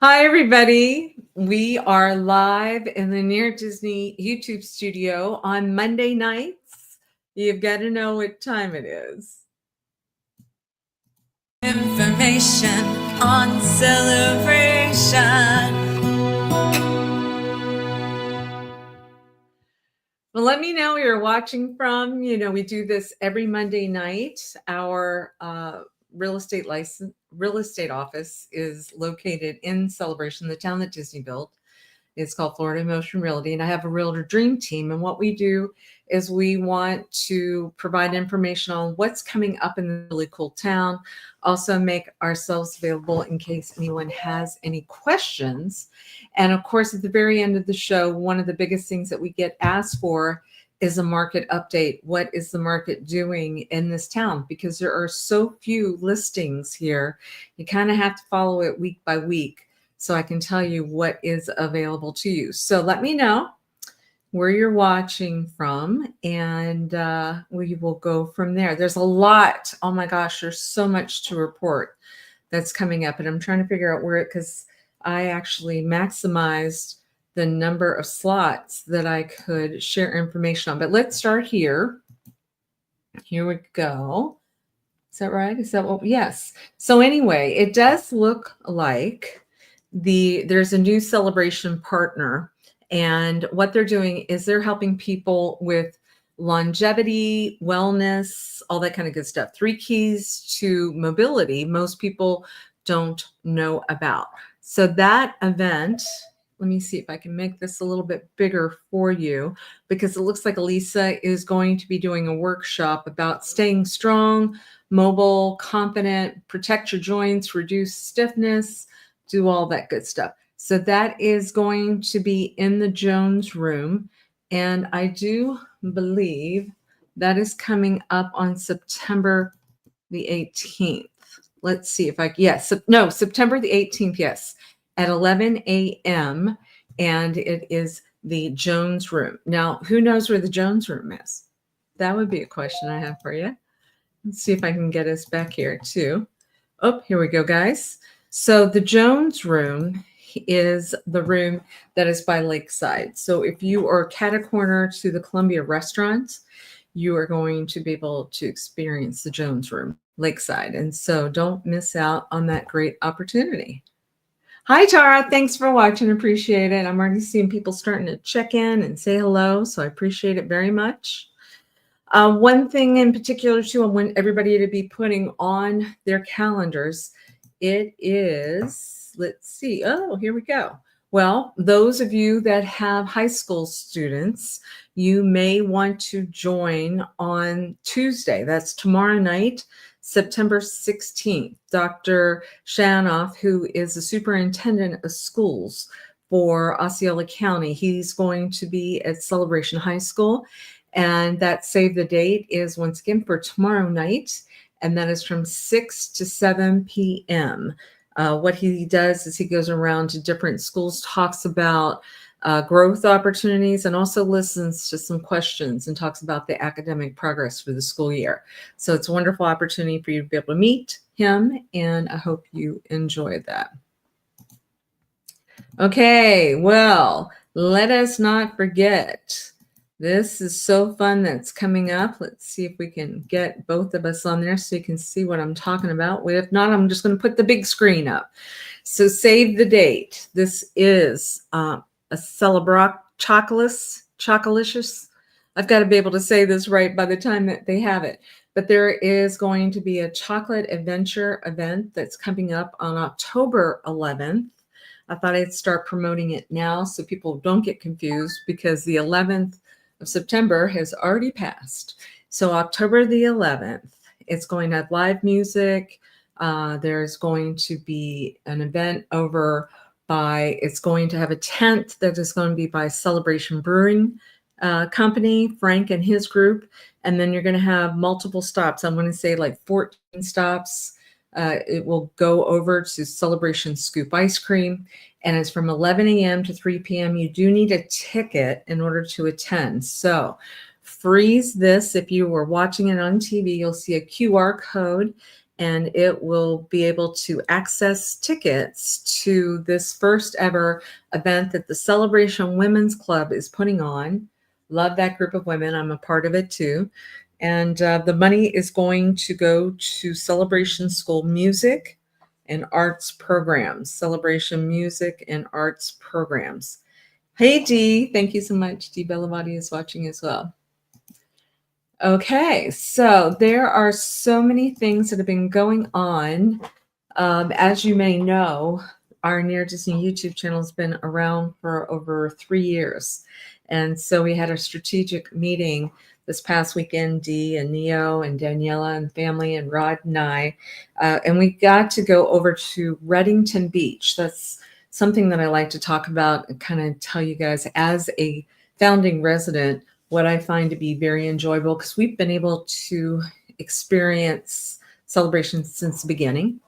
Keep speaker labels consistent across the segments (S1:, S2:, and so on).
S1: Hi, everybody. We are live in the Near Disney YouTube studio on Monday nights. You've got to know what time it is. Information on celebration. Well, let me know where you're watching from. You know, we do this every Monday night. Our real estate office is located in Celebration, the town that Disney built. It's called Florida Motion Realty, and I have a Realtor Dream Team. And what we do is we want to provide information on what's coming up in the really cool town, also make ourselves available in case anyone has any questions. And of course, at the very end of the show, one of the biggest things that we get asked for is a market update. What is the market doing in this town? Because there are so few listings here, you kind of have to follow it week by week so I can tell you what is available to you. So let me know where you're watching from, and we will go from there. There's a lot. Oh my gosh, there's so much to report that's coming up, and I'm trying to figure out where because I actually maximized the number of slots that I could share information on. But let's start here. Here we go. Is that right? Is that what? Yes. So anyway, it does look like there's a new celebration partner, and what they're doing is they're helping people with longevity, wellness, all that kind of good stuff. 3 keys to mobility most people don't know about. So that event, let me see if I can make this a little bit bigger for you, because it looks like Elisa is going to be doing a workshop about staying strong, mobile, confident, protect your joints, reduce stiffness, do all that good stuff. So that is going to be in the Jones room. And I do believe that is coming up on September the 18th. Let's see if September the 18th, yes, at 11 a.m. And it is the Jones room. Now, who knows where the Jones room is? That would be a question I have for you. Let's see if I can get us back here too. Oh, here we go, guys. So the Jones room is the room that is by Lakeside. So if you are catty-corner to the Columbia restaurant, you are going to be able to experience the Jones room, Lakeside. And so don't miss out on that great opportunity. Hi, Tara. Thanks for watching. Appreciate it. I'm already seeing people starting to check in and say hello, so I appreciate it very much. One thing in particular, too, I want everybody to be putting on their calendars. It is, let's see. Oh, here we go. Well, those of you that have high school students, you may want to join on Tuesday. That's tomorrow night, September 16th. Dr. Shaoff, who is the superintendent of schools for Osceola County, he's going to be at Celebration High School. And that save the date is once again for tomorrow night, and that is from 6 to 7 p.m. What he does is he goes around to different schools, talks about growth opportunities, and also listens to some questions and talks about the academic progress for the school year. So it's a wonderful opportunity for you to be able to meet him, and I hope you enjoy that. Okay, well, let us not forget. This is so fun that's coming up. Let's see if we can get both of us on there so you can see what I'm talking about. If not, I'm just going to put the big screen up. So save the date. This is a Chocolicious. I've got to be able to say this right by the time that they have it. But there is going to be a chocolate adventure event that's coming up on October 11th. I thought I'd start promoting it now so people don't get confused, because the 11th of September has already passed. So October the 11th, it's going to have live music. There's going to be an event it's going to have a tent that is going to be by Celebration Brewing Company, Frank and his group. And then you're going to have multiple stops. I'm going to say like 14 stops. It will go over to Celebration Scoop Ice Cream, and it's from 11 a.m. to 3 p.m. You do need a ticket in order to attend. So freeze this. If you were watching it on TV, you'll see a QR code, and it will be able to access tickets to this first ever event that the Celebration Women's Club is putting on. Love that group of women. I'm a part of it too. And the money is going to go to Celebration School Music and Arts Programs, Celebration Music and Arts Programs. Hey, Dee. Thank you so much. Dee Bellavati is watching as well. Okay, so there are so many things that have been going on. As you may know, our Near Disney YouTube channel has been around for over 3 years. And so we had a strategic meeting this past weekend, Dee and Neo and Daniela and family and Rod and I, and we got to go over to Reddington Beach. That's something that I like to talk about and kind of tell you guys as a founding resident what I find to be very enjoyable, because we've been able to experience celebrations since the beginning.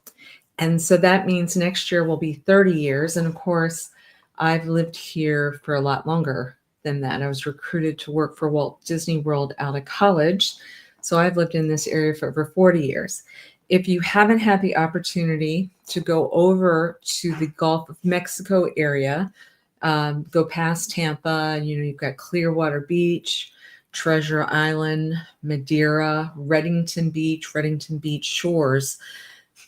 S1: And so that means next year will be 30 years. And of course, I've lived here for a lot longer than that. I was recruited to work for Walt Disney World out of college. So I've lived in this area for over 40 years. If you haven't had the opportunity to go over to the Gulf of Mexico area, go past Tampa, you've got Clearwater Beach, Treasure Island, Madeira, Reddington Beach Shores.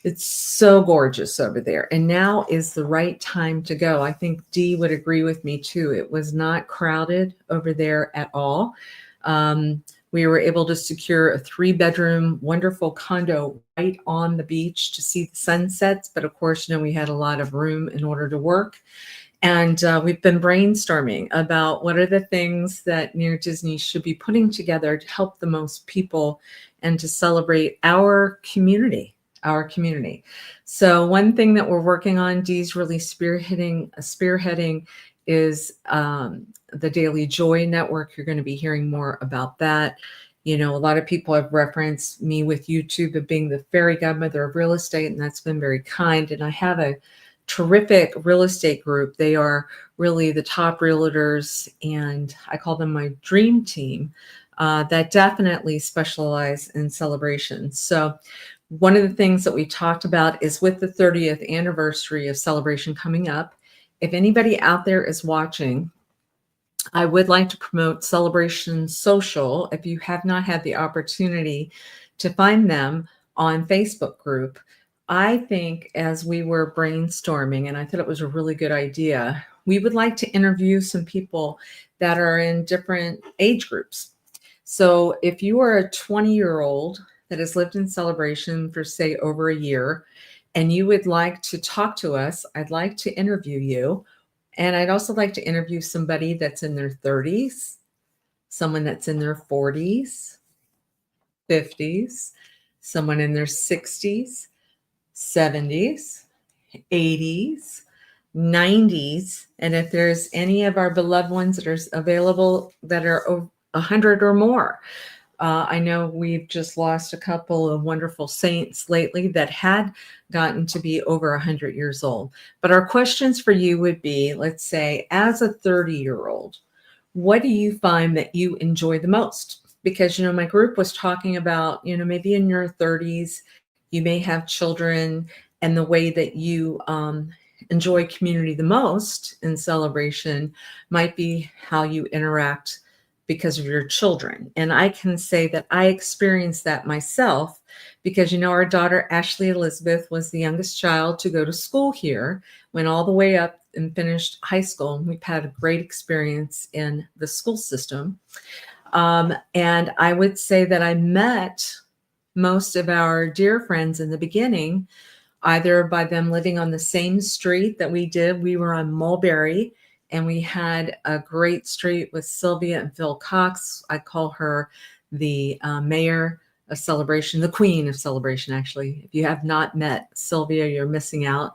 S1: It's so gorgeous over there. And now is the right time to go. I think Dee would agree with me too. It was not crowded over there at all. We were able to secure a 3-bedroom, wonderful condo right on the beach to see the sunsets. But of course, we had a lot of room in order to work. And we've been brainstorming about what are the things that Near Disney should be putting together to help the most people and to celebrate our community. So one thing that we're working on, Dee's really spearheading is the Daily Joy Network. You're going to be hearing more about that. A lot of people have referenced me with YouTube of being the fairy godmother of real estate, and that's been very kind. And I have a terrific real estate group. They are really the top realtors, and I call them my dream team that definitely specialize in celebrations. So one of the things that we talked about is with the 30th anniversary of Celebration coming up, if anybody out there is watching, I would like to promote Celebration Social. If you have not had the opportunity to find them on Facebook group, I think as we were brainstorming, and I thought it was a really good idea, we would like to interview some people that are in different age groups. So if you are a 20-year-old that has lived in Celebration for, say, over a year, and you would like to talk to us, I'd like to interview you. And I'd also like to interview somebody that's in their 30s, someone that's in their 40s, 50s, someone in their 60s, 70s, 80s, 90s. And if there's any of our beloved ones that are available that are 100 or more. I know we've just lost a couple of wonderful saints lately that had gotten to be over 100 years old. But our questions for you would be, let's say, as a 30-year-old, what do you find that you enjoy the most? Because, my group was talking about, maybe in your 30s, you may have children, and the way that you enjoy community the most in Celebration might be how you interact because of your children. And I can say that I experienced that myself because, our daughter, Ashley Elizabeth, was the youngest child to go to school here, went all the way up and finished high school. And we've had a great experience in the school system. And I would say that I met most of our dear friends in the beginning, either by them living on the same street that we did. We were on Mulberry, and we had a great street with Sylvia and Phil Cox. I call her the mayor of Celebration, the queen of Celebration, actually. If you have not met Sylvia, you're missing out.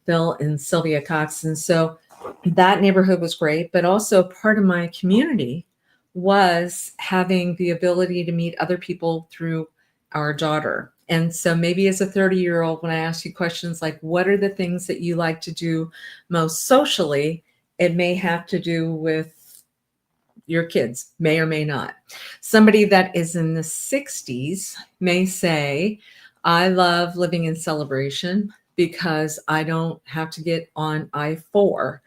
S1: Phil and Sylvia Cox. And so that neighborhood was great, but also part of my community was having the ability to meet other people through our daughter. And so maybe as a 30-year-old, when I ask you questions like, what are the things that you like to do most socially? It may have to do with your kids, may or may not. Somebody that is in the 60s may say, I love living in Celebration because I don't have to get on I-4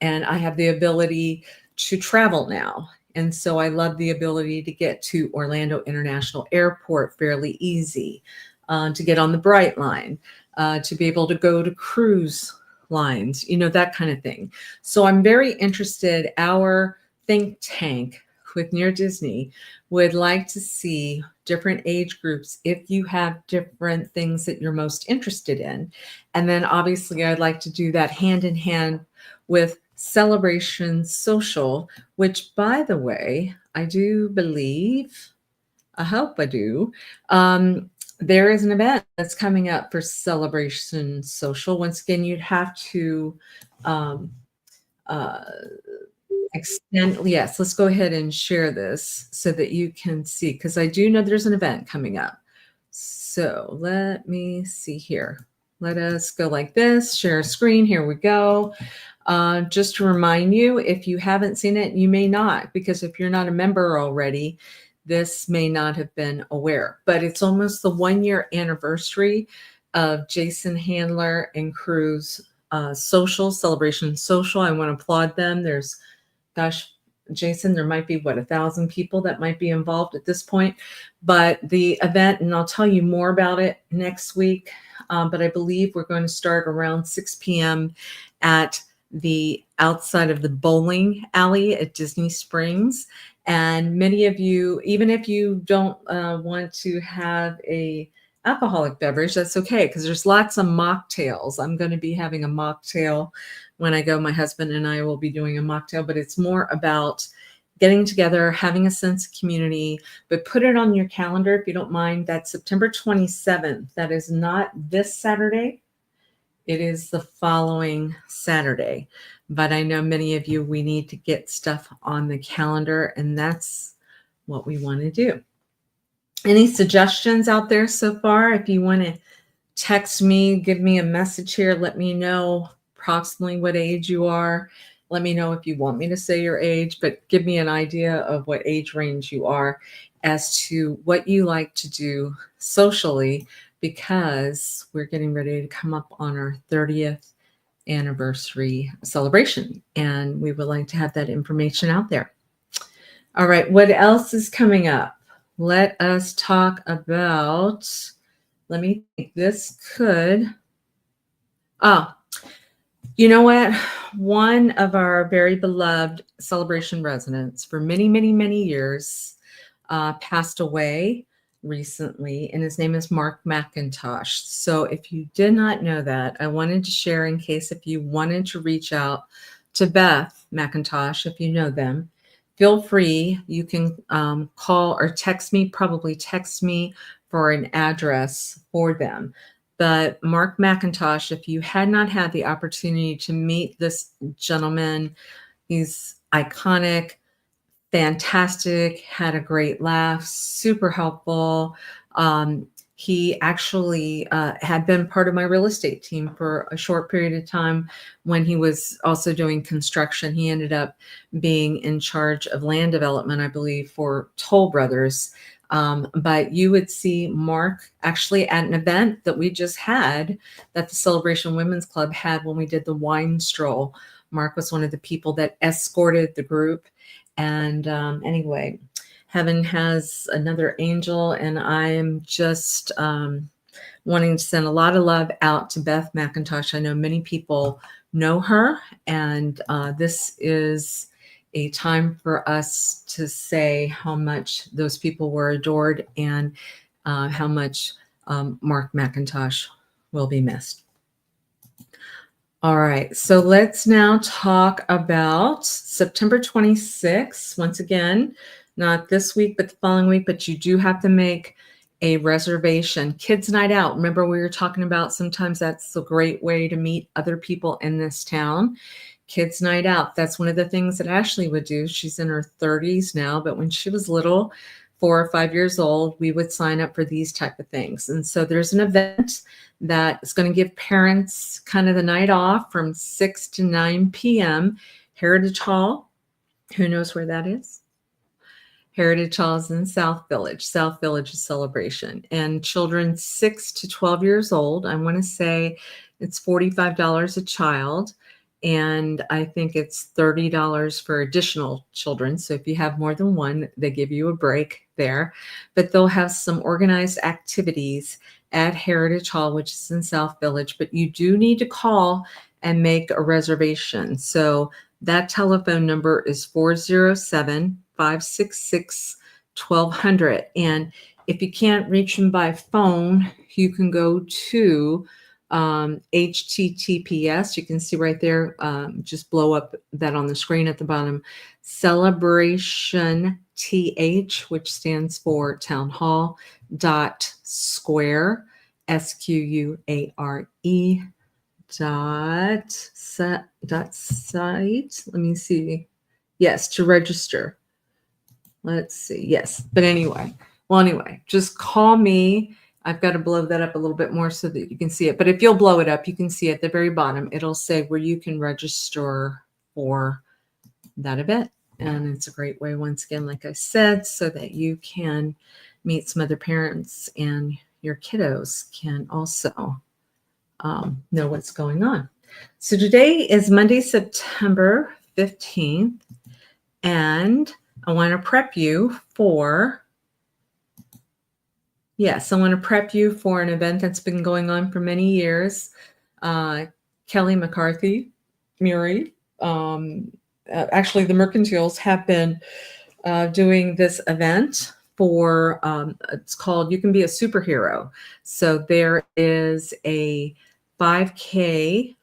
S1: and I have the ability to travel now. And so I love the ability to get to Orlando International Airport fairly easy, to get on the Bright Line, to be able to go to cruise lines, that kind of thing. So I'm very interested. Our think tank with Near Disney would like to see different age groups if you have different things that you're most interested in. And then obviously I'd like to do that hand in hand with Celebration Social, which, by the way, I do believe, I hope I do, there is an event that's coming up for Celebration Social. Once again, you'd have to um, uh, extend. Yes, let's go ahead and share this so that you can see, because I do know there's an event coming up. So let me see here. Let us go like this, share a screen. Here we go. Just to remind you, if you haven't seen it, you may not, because if you're not a member already, this may not have been aware. But it's almost the 1-year anniversary of Jason Handler and crew's social, Celebration Social. I want to applaud them. There's, gosh, Jason, there might be 1,000 people that might be involved at this point. But the event, and I'll tell you more about it next week, but I believe we're going to start around 6 p.m. at the outside of the bowling alley at Disney Springs. And many of you, even if you don't want to have a alcoholic beverage, that's okay, because there's lots of mocktails. I'm going to be having a mocktail when I go. My husband and I will be doing a mocktail, but it's more about getting together, having a sense of community. But put it on your calendar if you don't mind. That's September 27th. That is not this Saturday. It is the following Saturday. But I know many of you, we need to get stuff on the calendar, and that's what we want to do. Any suggestions out there so far? If you want to text me, give me a message here, let me know approximately what age you are. Let me know if you want me to say your age, but give me an idea of what age range you are as to what you like to do socially, because we're getting ready to come up on our 30th anniversary celebration, and we would like to have that information out there. All right, what else is coming up? Let us talk about, let me think, this could, you know what? One of our very beloved Celebration residents for many, many, many years passed away recently, and his name is Mark McIntosh. So if you did not know that, I wanted to share in case if you wanted to reach out to Beth McIntosh, if you know them, feel free. You can call or text me, probably text me for an address for them. But Mark McIntosh, if you had not had the opportunity to meet this gentleman, he's iconic, fantastic, had a great laugh, super helpful. He actually had been part of my real estate team for a short period of time when he was also doing construction. He ended up being in charge of land development, I believe, for Toll Brothers. But you would see Mark actually at an event that we just had that the Celebration Women's Club had when we did the wine stroll. Mark was one of the people that escorted the group. And anyway, heaven has another angel, and I am just wanting to send a lot of love out to Beth McIntosh. I know many people know her, and this is a time for us to say how much those people were adored and how much Mark McIntosh will be missed. All right, so let's now talk about September 26th. Once again, not this week, but the following week, but you do have to make a reservation. Kids Night Out. Remember we were talking about sometimes that's a great way to meet other people in this town. Kids Night Out. That's one of the things that Ashley would do. She's in her 30s now, but when she was little, 4 or 5 years old, we would sign up for these type of things. And so there's an event that is going to give parents kind of the night off from 6 to 9 p.m. Heritage Hall. Who knows where that is? Heritage Hall is in South Village. South Village is Celebration. And children 6 to 12 years old, I want to say it's $45 a child. And I think it's $30 for additional children. So if you have more than one, they give you a break there. But they'll have some organized activities at Heritage Hall, which is in South Village. But you do need to call and make a reservation. So that telephone number is 407-566-1200. And if you can't reach them by phone, you can go to HTTPS. You can see right there, just blow up that on the screen at the bottom, Celebration TH, which stands for Town Hall, .square, SQUARE, site. Let me see. Yes, to register. Let's see. Yes. But anyway, just call me. I've got to blow that up a little bit more so that you can see it. But if you'll blow it up, you can see at the very bottom, it'll say where you can register for that event. And it's a great way, once again, like I said, so that you can meet some other parents and your kiddos can also know what's going on. So today is Monday, September 15th, and I want to prep you for an event that's been going on for many years. Kelly McCarthy, Murray, actually the Mercantiles have been doing this event for, it's called You Can Be a Superhero. So there is a 5K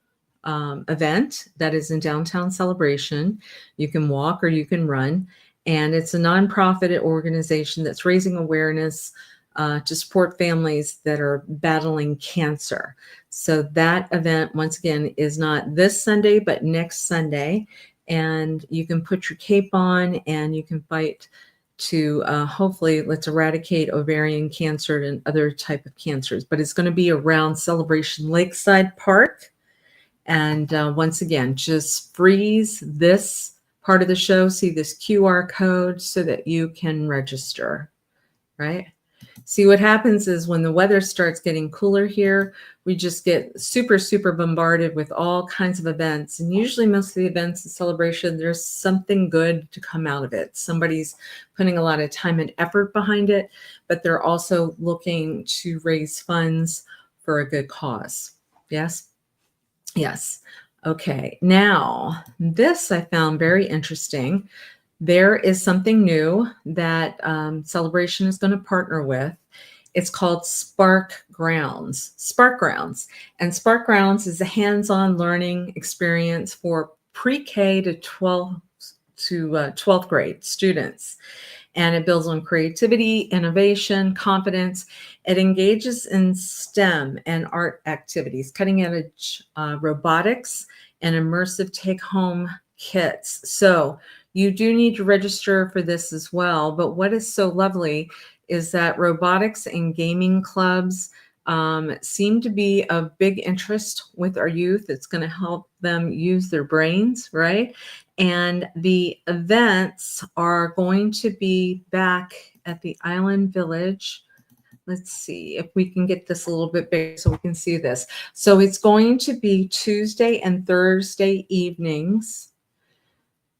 S1: event that is in downtown Celebration. You can walk or you can run. And it's a nonprofit organization that's raising awareness to support families that are battling cancer. So that event, once again, is not this Sunday, but next Sunday. And you can put your cape on and you can fight to hopefully let's eradicate ovarian cancer and other type of cancers. But it's going to be around Celebration Lakeside Park. And once again, just freeze this part of the show, see this QR code so that you can register, right? See, what happens is when the weather starts getting cooler here, we just get super, super bombarded with all kinds of events. And usually most of the events in Celebration, there's something good to come out of it. Somebody's putting a lot of time and effort behind it, but they're also looking to raise funds for a good cause. Yes? Yes. Okay. Now, this I found very interesting. There is something new that Celebration is going to partner with. It's called Spark Grounds. Spark Grounds. And Spark Grounds is a hands-on learning experience for pre-K to 12th grade students. And it builds on creativity, innovation, confidence. It engages in STEM and art activities, cutting edge robotics, and immersive take-home kits. So you do need to register for this as well. But what is so lovely is that robotics and gaming clubs seem to be of big interest with our youth. It's going to help them use their brains, right? And the events are going to be back at the Island Village. Let's see if we can get this a little bit bigger so we can see this. So it's going to be Tuesday and Thursday evenings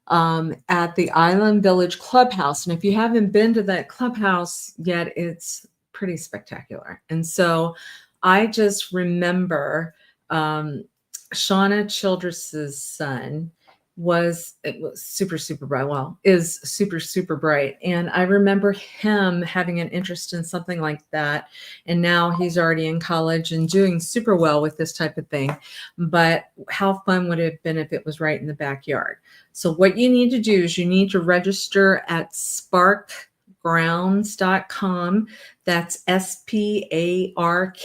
S1: at the Island Village Clubhouse. And if you haven't been to that clubhouse yet, it's pretty spectacular. And so I just remember Shauna Childress's son was super, super bright. Well, is super, super bright. And I remember him having an interest in something like that. And now he's already in college and doing super well with this type of thing. But how fun would it have been if it was right in the backyard? So what you need to do is you need to register at sparkgrounds.com. That's SPARK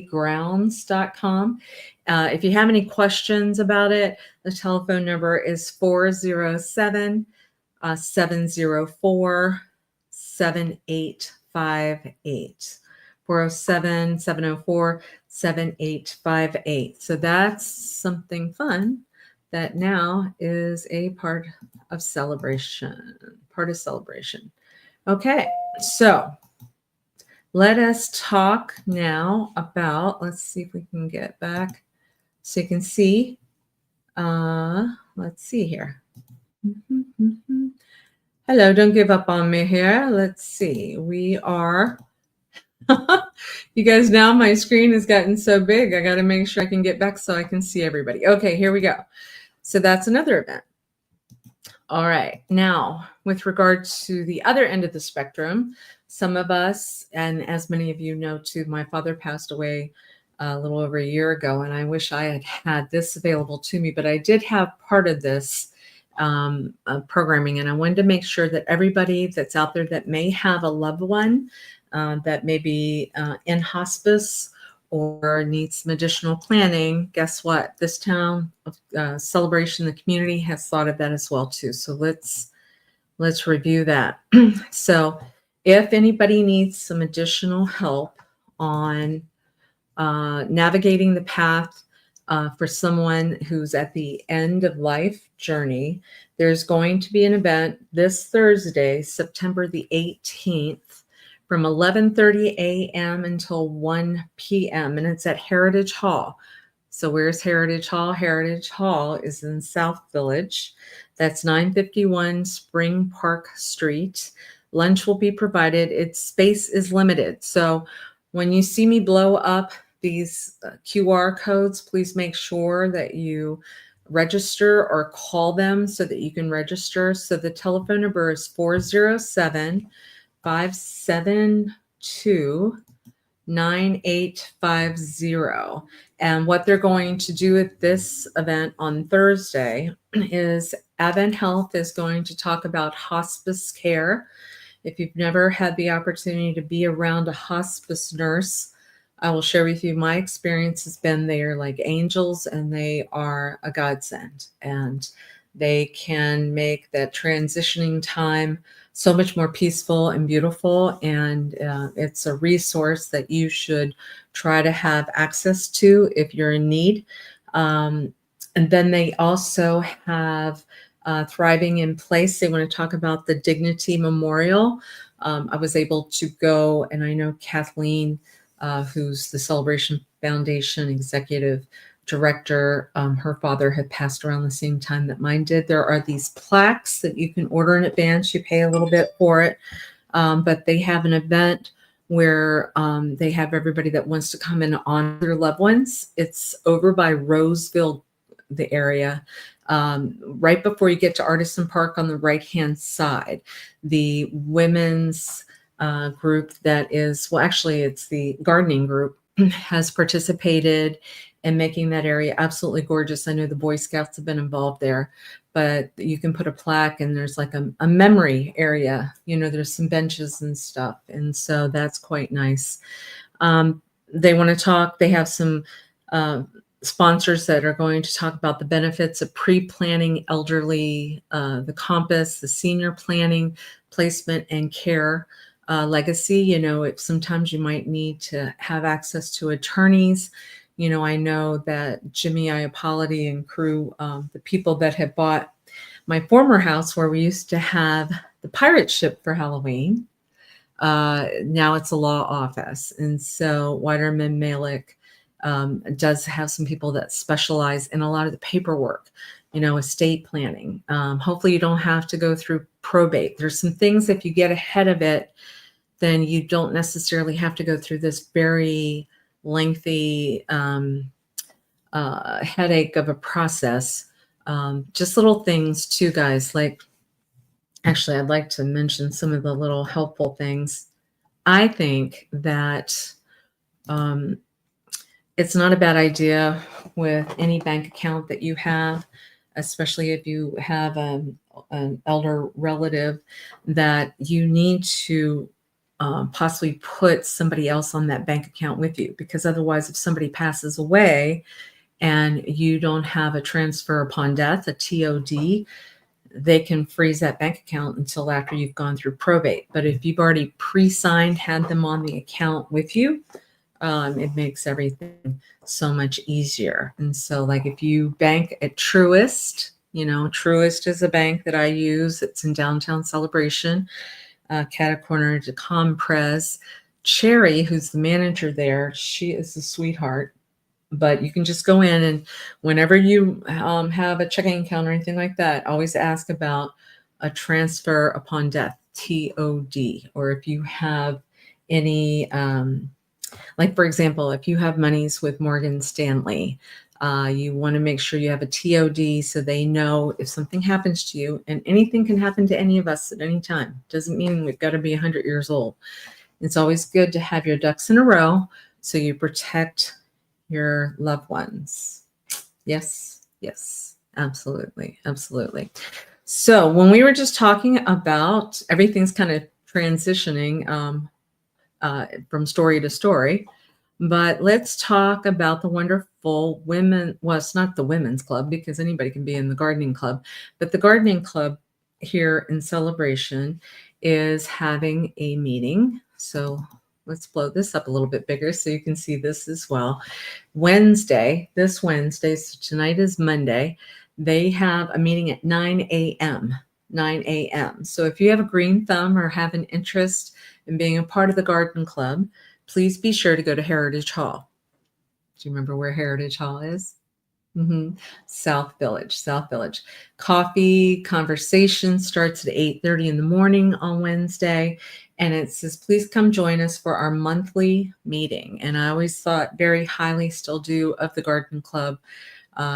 S1: grounds.com. If you have any questions about it, the telephone number is 407-704-7858. 407-704-7858. So that's something fun that now is a part of Celebration. Okay, so let us talk now about, let's see if we can get back so you can see. Let's see here. Hello, don't give up on me here. Let's see. We are, you guys, now my screen has gotten so big. I got to make sure I can get back so I can see everybody. Okay, here we go. So that's another event. All right. Now, with regard to the other end of the spectrum, some of us, and as many of you know too, my father passed away a little over a year ago, and I wish I had had this available to me, but I did have part of this programming, and I wanted to make sure that everybody that's out there that may have a loved one that may be in hospice or needs some additional planning, guess what? This town of Celebration, the community has thought of that as well too. So let's review that. So if anybody needs some additional help on navigating the path for someone who's at the end of life journey, there's going to be an event this Thursday, September the 18th, from 11:30 a.m. until 1 p.m. and it's at Heritage Hall. So where's Heritage Hall? Heritage Hall is in South Village. That's 951 Spring Park Street. Lunch will be provided. Its space is limited. So when you see me blow up these QR codes, please make sure that you register or call them so that you can register. So the telephone number is 407-572-9850. And what they're going to do at this event on Thursday is Advent Health is going to talk about hospice care. If you've never had the opportunity to be around a hospice nurse, I will share with you my experience has been they are like angels and they are a godsend. And they can make that transitioning time so much more peaceful and beautiful. And it's a resource that you should try to have access to if you're in need. And then they also have Thriving in Place. They want to talk about the Dignity Memorial. I was able to go, and I know Kathleen, who's the Celebration Foundation executive director, her father had passed around the same time that mine did. There are these plaques that you can order in advance. You pay a little bit for it, but they have an event where they have everybody that wants to come and honor their loved ones. It's over by Roseville, the area, right before you get to Artisan Park on the right-hand side. The women's group that is, well, actually it's the gardening group, has participated in making that area absolutely gorgeous. I know the Boy Scouts have been involved there, but you can put a plaque and there's like a memory area, there's some benches and stuff. And so that's quite nice. They want to talk, they have some sponsors that are going to talk about the benefits of pre-planning elderly, the compass, the senior planning, placement and care legacy. If sometimes you might need to have access to attorneys. I know that Jimmy Iappoliti and crew, the people that had bought my former house where we used to have the pirate ship for Halloween, now it's a law office. And so Weiderman Malik does have some people that specialize in a lot of the paperwork, estate planning. Hopefully you don't have to go through probate. There's some things, if you get ahead of it, then you don't necessarily have to go through this very lengthy headache of a process. Just little things too, guys. Like, actually, I'd like to mention some of the little helpful things. I think that it's not a bad idea with any bank account that you have, especially if you have an elder relative, that you need to possibly put somebody else on that bank account with you, because otherwise if somebody passes away and you don't have a transfer upon death, a TOD, they can freeze that bank account until after you've gone through probate. But if you've already pre-signed, had them on the account with you, it makes everything so much easier. And so like if you bank at Truist, Truist is a bank that I use. It's in downtown Celebration. catty-corner to compress. Cherry, who's the manager there, she is a sweetheart. But you can just go in, and whenever you have a checking account or anything like that, always ask about a transfer upon death, TOD, or if you have any, like for example, if you have monies with Morgan Stanley, you want to make sure you have a TOD so they know if something happens to you, and anything can happen to any of us at any time. Doesn't mean we've got to be 100 years old. It's always good to have your ducks in a row so you protect your loved ones. Yes, yes, absolutely, absolutely. So when we were just talking about everything's kind of transitioning from story to story, but let's talk about the wonderful women. Well, it's not the women's club because anybody can be in the gardening club, but the gardening club here in Celebration is having a meeting. So let's blow this up a little bit bigger so you can see this as well. This Wednesday, so tonight is Monday, they have a meeting at 9 a.m. 9 a.m. So if you have a green thumb or have an interest in being a part of the garden club, please be sure to go to Heritage Hall. Do you remember where Heritage Hall is? South Village. Coffee conversation starts at 8:30 in the morning on Wednesday. And it says, please come join us for our monthly meeting. And I always thought very highly, still do, of the garden club.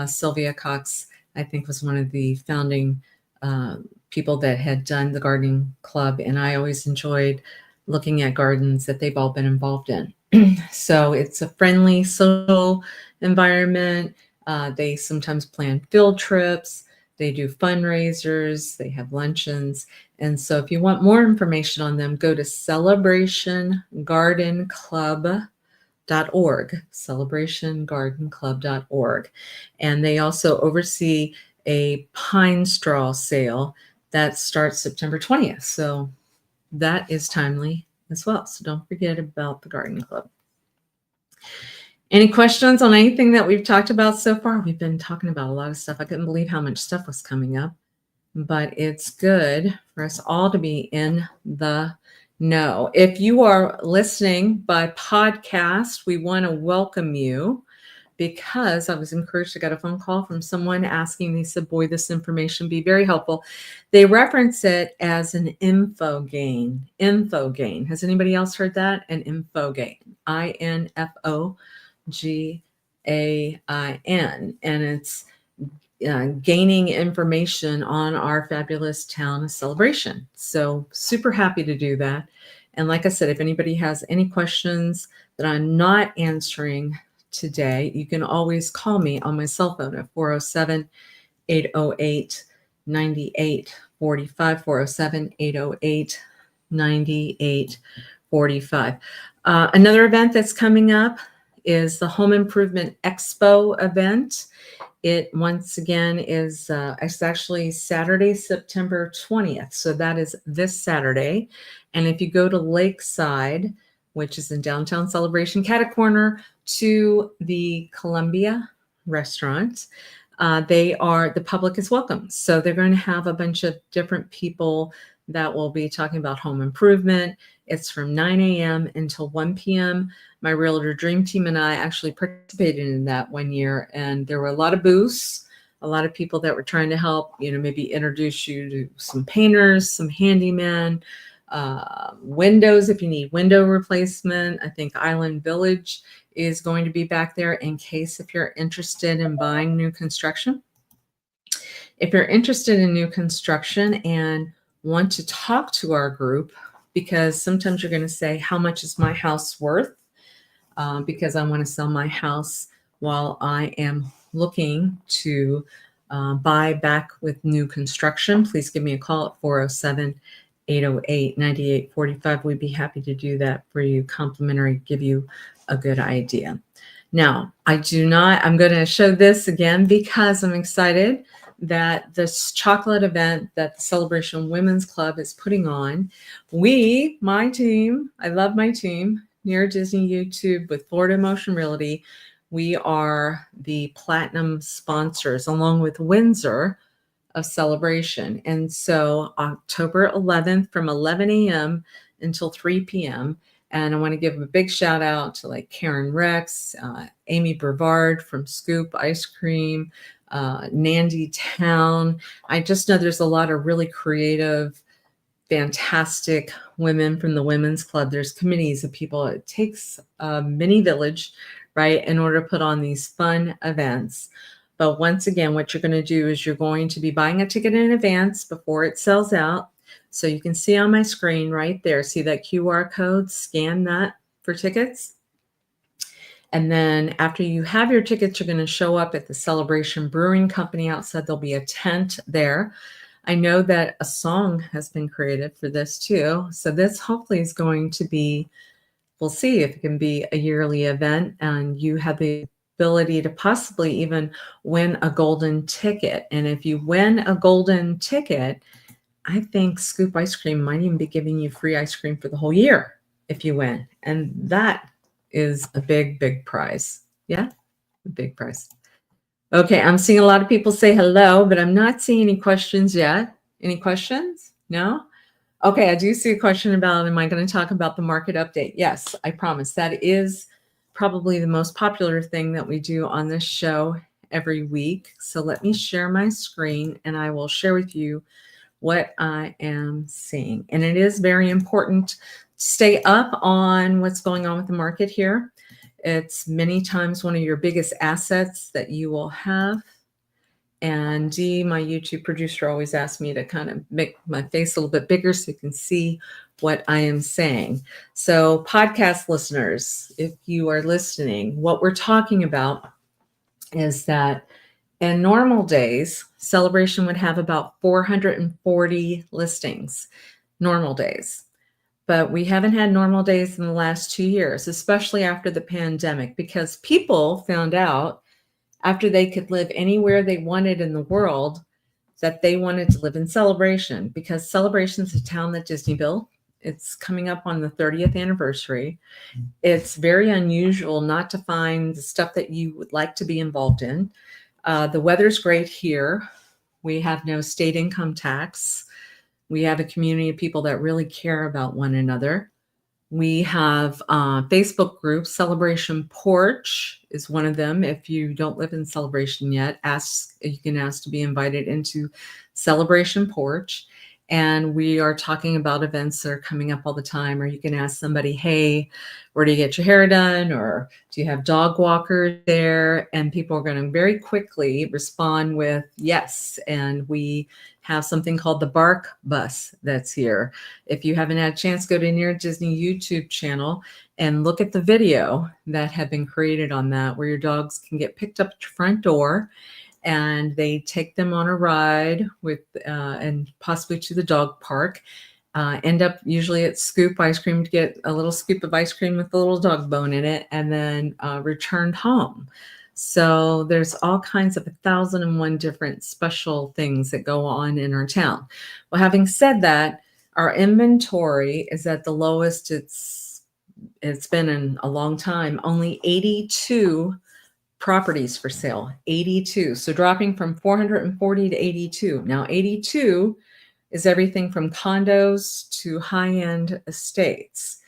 S1: Sylvia Cox, I think, was one of the founding people that had done the gardening club. And I always enjoyed looking at gardens that they've all been involved in. So it's a friendly social environment. They sometimes plan field trips. They do fundraisers. They have luncheons. And so if you want more information on them, go to celebrationgardenclub.org, celebrationgardenclub.org. And they also oversee a pine straw sale that starts September 20th. So that is timely as well. So don't forget about the garden club. Any questions on anything that we've talked about so far? We've been talking about a lot of stuff. I couldn't believe how much stuff was coming up, but it's good for us all to be in the know. If you are listening by podcast, we want to welcome you because I was encouraged. I got a phone call from someone asking, they said, boy, this information be very helpful. They reference it as an info gain. Info gain. Has anybody else heard that? An info gain. INFOGAIN. And it's gaining information on our fabulous town of Celebration. So super happy to do that. And like I said, if anybody has any questions that I'm not answering today, you can always call me on my cell phone at 407-808-9845, 407-808-9845. Another event that's coming up is the Home Improvement Expo event. It once again is it's actually Saturday, September 20th. So that is this Saturday. And if you go to Lakeside, which is in downtown Celebration, catty-corner to the Columbia restaurant, the public is welcome. So they're going to have a bunch of different people that will be talking about home improvement. It's from 9 a.m. until 1 p.m. My Realtor Dream Team and I actually participated in that one year, and there were a lot of booths, a lot of people that were trying to help, maybe introduce you to some painters, some handymen, windows if you need window replacement. I think Island Village is going to be back there in case if you're interested in buying new construction. If you're interested in new construction and want to talk to our group, because sometimes you're going to say, how much is my house worth? Because I want to sell my house while I am looking to buy back with new construction. Please give me a call at 407-808-9845. We'd be happy to do that for you, complimentary, give you a good idea. Now, I'm going to show this again because I'm excited that this chocolate event that the Celebration Women's Club is putting on, my team, I love my team, Near Disney YouTube with Florida Motion Realty, we are the platinum sponsors along with Windsor of celebration. And so October 11th from 11 a.m. until 3 p.m. And I want to give a big shout out to like Karen Rex, Amy Brevard from Scoop Ice Cream, Nandy Town. I just know there's a lot of really creative, fantastic women from the women's club. There's committees of people. It takes a mini village, right, in order to put on these fun events. But once again, what you're going to do is you're going to be buying a ticket in advance before it sells out. So you can see on my screen right there, see that QR code, scan that for tickets. And then after you have your tickets, you're going to show up at the Celebration Brewing Company outside. There'll be a tent there. I know that a song has been created for this too. So this hopefully is going to be, we'll see if it can be a yearly event, and you have the ability to possibly even win a golden ticket. And if you win a golden ticket, I think Scoop Ice Cream might even be giving you free ice cream for the whole year if you win. And that is a big, big prize. Yeah, a big prize. Okay, I'm seeing a lot of people say hello, but I'm not seeing any questions yet. Any questions? No? Okay, I do see a question about, am I going to talk about the market update? Yes, I promise. That is probably the most popular thing that we do on this show every week. So let me share my screen and I will share with you what I am seeing. And it is very important to stay up on what's going on with the market here. It's many times one of your biggest assets that you will have. And Dee, my YouTube producer, always asks me to kind of make my face a little bit bigger so you can see what I am saying. So podcast listeners, if you are listening, what we're talking about is that in normal days, Celebration would have about 440 listings, normal days. But we haven't had normal days in the last 2 years, especially after the pandemic, because people found out after they could live anywhere they wanted in the world that they wanted to live in Celebration, because Celebration's a town that Disney built. It's coming up on the 30th anniversary. It's very unusual not to find the stuff that you would like to be involved in. The weather's great here. We have no state income tax. We have a community of people that really care about one another. We have Facebook groups. Celebration Porch is one of them. If you don't live in Celebration yet, you can ask to be invited into Celebration Porch. And we are talking about events that are coming up all the time. Or you can ask somebody, hey, where do you get your hair done? Or do you have dog walkers there? And people are going to very quickly respond with yes. And we have something called the Bark Bus that's here. If you haven't had a chance, go to Near Disney YouTube channel and look at the video that have been created on that, where your dogs can get picked up at your front door and they take them on a ride with and possibly to the dog park. End up usually at Scoop Ice Cream to get a little scoop of ice cream with a little dog bone in it, and then returned home. So there's all kinds of 1,001 different special things that go on in our town. Well, having said that, our inventory is at the lowest it's been in a long time. Only 82 properties for sale, 82. So dropping from 440 to 82. Now 82 is everything from condos to high-end estates.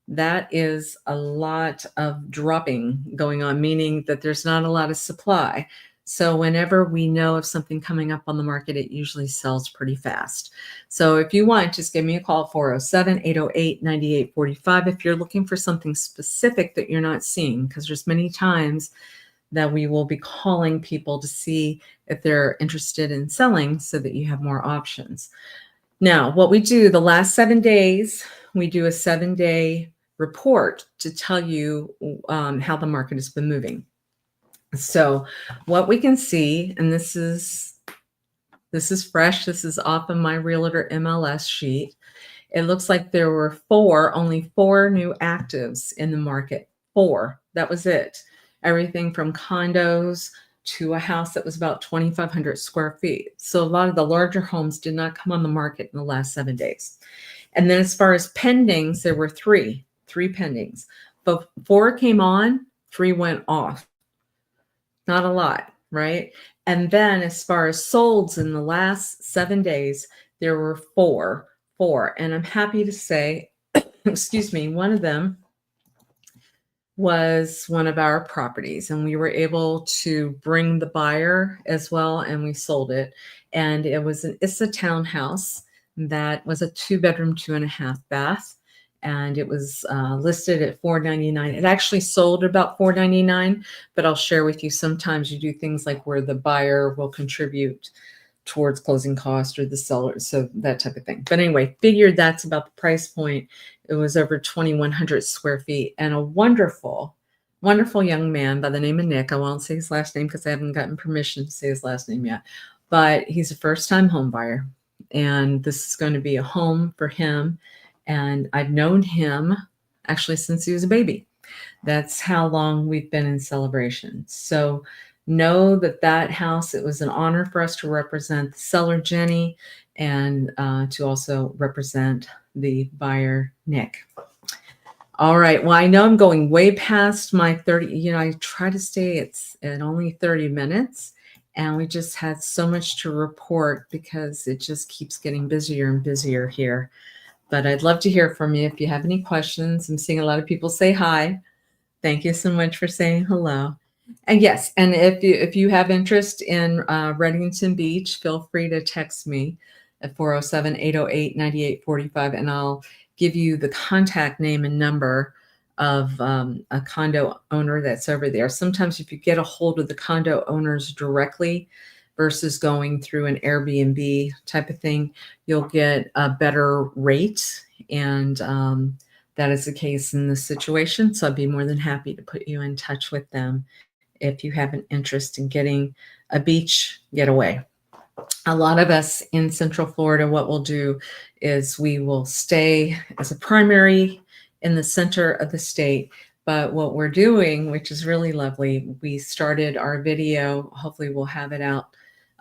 S1: That is a lot of dropping going on, meaning that there's not a lot of supply. So whenever we know of something coming up on the market, it usually sells pretty fast. So if you want, just give me a call, 407-808-9845, if you're looking for something specific that you're not seeing, because there's many times that we will be calling people to see if they're interested in selling so that you have more options. Now, what we do the last 7 days, we do a 7-day report to tell you how the market has been moving. So what we can see, and this is fresh, this is off of my Realtor MLS sheet. It looks like there were only four new actives in the market. 4, that was it. Everything from condos to a house that was about 2,500 square feet. So a lot of the larger homes did not come on the market in the last 7 days. And then as far as pendings, there were three pendings. But 4 came on, 3 went off. Not a lot, right? And then as far as solds in the last 7 days, there were four. And I'm happy to say, excuse me, one of them was one of our properties, and we were able to bring the buyer as well, and we sold it. And it's a townhouse that was a 2-bedroom, 2.5-bath, and it was listed at $499. It actually sold at about $499, but I'll share with you, sometimes you do things like where the buyer will contribute towards closing cost or the seller, so that type of thing. But anyway, figured that's about the price point. It was over 2,100 square feet, and a wonderful, wonderful young man by the name of Nick. I won't say his last name because I haven't gotten permission to say his last name yet, but he's a first-time home buyer, and this is going to be a home for him. And I've known him actually since he was a baby. That's how long we've been in Celebration. So know that house, it was an honor for us to represent the seller, Jenny, and to also represent the buyer, Nick. All right. Well, I know I'm going way past my 30. I try to stay at only 30 minutes. And we just had so much to report because it just keeps getting busier and busier here. But I'd love to hear from you if you have any questions. I'm seeing a lot of people say hi. Thank you so much for saying hello. And yes, and if you have interest in Redington Beach, feel free to text me at 407-808-9845, and I'll give you the contact name and number of a condo owner that's over there. Sometimes if you get a hold of the condo owners directly versus going through an Airbnb type of thing, you'll get a better rate, and that is the case in this situation. So I'd be more than happy to put you in touch with them if you have an interest in getting a beach getaway. A lot of us in Central Florida, what we'll do is we will stay as a primary in the center of the state. But what we're doing, which is really lovely, we started our video, hopefully we'll have it out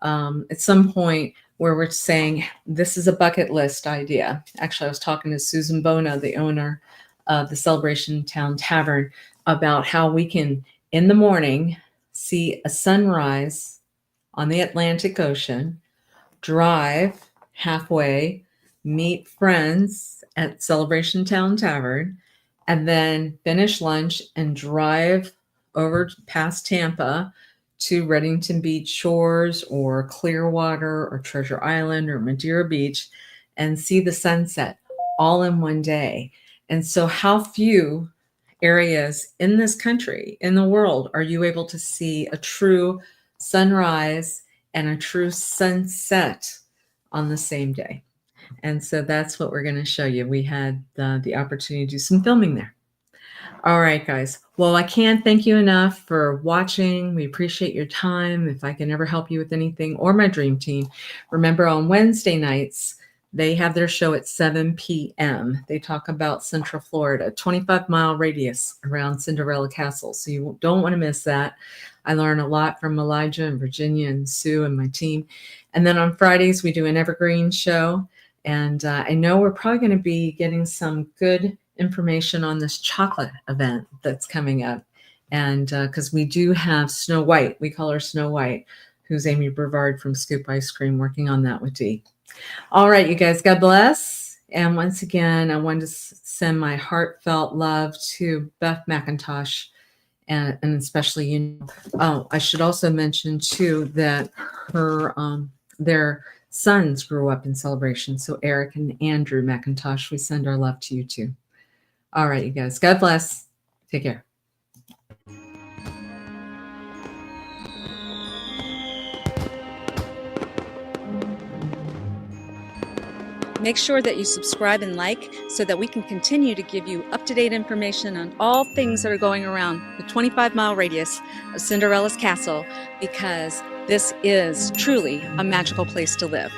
S1: at some point, where we're saying this is a bucket list idea. Actually, I was talking to Susan Bona, the owner of the Celebration Town Tavern, about how we can, in the morning, see a sunrise on the Atlantic Ocean, drive halfway, meet friends at Celebration Town Tavern, and then finish lunch and drive over past Tampa to Redington Beach Shores or Clearwater or Treasure Island or Madeira Beach and see the sunset all in one day. And so how few areas in this country, in the world, are you able to see a true sunrise and a true sunset on the same day? And so that's what we're going to show you. We had the opportunity to do some filming there. All right, guys. Well, I can't thank you enough for watching. We appreciate your time. If I can ever help you with anything, or my dream team, remember on Wednesday nights, they have their show at 7 p.m. They talk about Central Florida, 25-mile radius around Cinderella Castle. So you don't want to miss that. I learn a lot from Elijah and Virginia and Sue and my team. And then on Fridays, we do an evergreen show. And I know we're probably going to be getting some good information on this chocolate event that's coming up. And because we do have Snow White, we call her Snow White, who's Amy Brevard from Scoop Ice Cream, working on that with Dee. All right, you guys, God bless. And once again, I wanted to send my heartfelt love to Beth McIntosh, and especially, I should also mention too that their sons grew up in Celebration. So Eric and Andrew McIntosh, we send our love to you too. All right, you guys, God bless. Take care.
S2: Make sure that you subscribe and like so that we can continue to give you up-to-date information on all things that are going around the 25-mile radius of Cinderella's Castle, because this is truly a magical place to live.